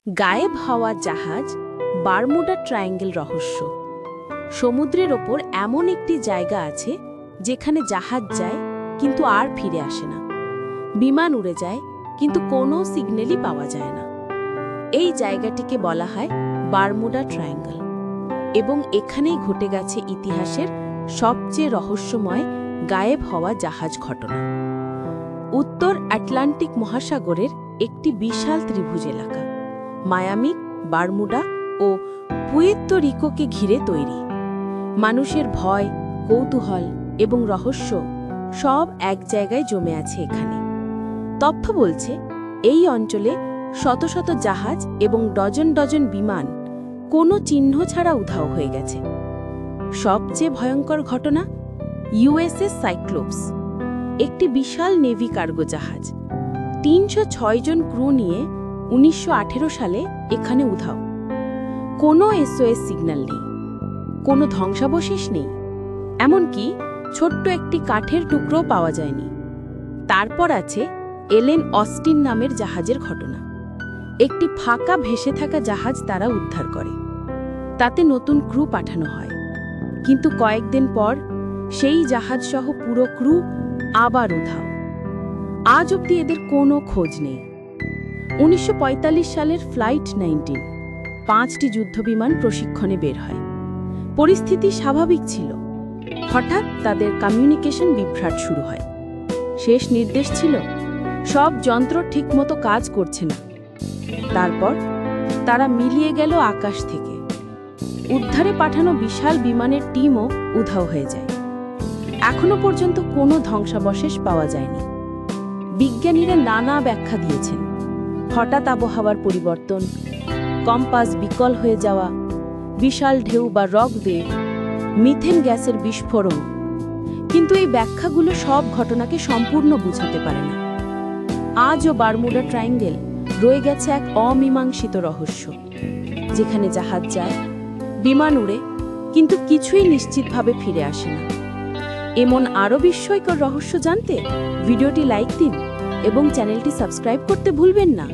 গায়েব হওয়া জাহাজ বারমুডা ট্রায়াঙ্গেল রহস্য। সমুদ্রের ওপর এমন একটি জায়গা আছে যেখানে জাহাজ যায় কিন্তু আর ফিরে আসে না, বিমান উড়ে যায় কিন্তু কোনো সিগন্যালই পাওয়া যায় না। এই জায়গাটিকে বলা হয় বারমুডা ট্রায়াঙ্গেল এবং এখানেই ঘটে গেছে ইতিহাসের সবচেয়ে রহস্যময় গায়েব হওয়া জাহাজ ঘটনা। উত্তর আটলান্টিক মহাসাগরের একটি বিশাল ত্রিভুজ এলাকা মায়ামি, বারমুডা ও পুয়ের্তো রিকোকে ঘিরে তৈরি। মানুষের ভয়, কৌতূহল এবং রহস্য সব এক জায়গায় জমে আছে এখানে। তথ্য বলছে এই অঞ্চলে শত শত জাহাজ এবং ডজন ডজন বিমান কোনো চিহ্ন ছাড়া উধাও হয়ে গেছে। সবচেয়ে ভয়ঙ্কর ঘটনা ইউএসএস সাইক্লোপস, একটি বিশাল নেভি কার্গো জাহাজ ৩০৬ জন ক্রু নিয়ে ১৯১৮ সালে এখানে উধাও। কোনো এসওএস সিগন্যাল নেই, কোনো ধ্বংসাবশেষ নেই, এমনকি ছোট্ট একটি কাঠের টুকরো পাওয়া যায়নি। তারপর আছে এলেন অস্টিন নামের জাহাজের ঘটনা। একটি ফাঁকা ভেসে থাকা জাহাজ তারা উদ্ধার করে, তাতে নতুন ক্রু পাঠানো হয়, কিন্তু কয়েকদিন পর সেই জাহাজসহ পুরো ক্রু আবার উধাও। আজ অবধি এদের কোনো খোঁজ নেই। ১৯৪৫ সালের ফ্লাইট ১৯ ৫টি যুদ্ধবিমান প্রশিক্ষণে বের হয়। পরিস্থিতি স্বাভাবিক ছিল। হঠাৎ তাদের কমিউনিকেশন বিভ্রাট শুরু হয়। শেষ নির্দেশ ছিল সব যন্ত্র ঠিকমতো কাজ করছে না। তারপর তারা মিলিয়ে গেল আকাশ থেকে। উদ্ধারে পাঠানো বিশাল বিমানের টিমও উধাও হয়ে যায়। এখনো পর্যন্ত কোনো ধ্বংসাবশেষ পাওয়া যায়নি। বিজ্ঞানীরা নানা ব্যাখ্যা দিয়েছেন, হঠাৎ আবহাওয়ার পরিবর্তন, কম্পাস বিকল হয়ে যাওয়া, বিশাল ঢেউ বা রক ওয়েভ, মিথেন গ্যাসের বিস্ফোরণ। কিন্তু এই ব্যাখ্যাগুলো সব ঘটনাকে সম্পূর্ণ বোঝাতে পারে না। আজও বারমুডা ট্রায়াঙ্গেল রয়ে গেছে এক অমীমাংসিত রহস্য, যেখানে জাহাজ যায়, বিমান উড়ে, কিন্তু কিছুই নিশ্চিতভাবে ফিরে আসে না। এমন আরও বিস্ময়কর রহস্য জানতে ভিডিওটি লাইক দিন এবং চ্যানেলটি সাবস্ক্রাইব করতে ভুলবেন না।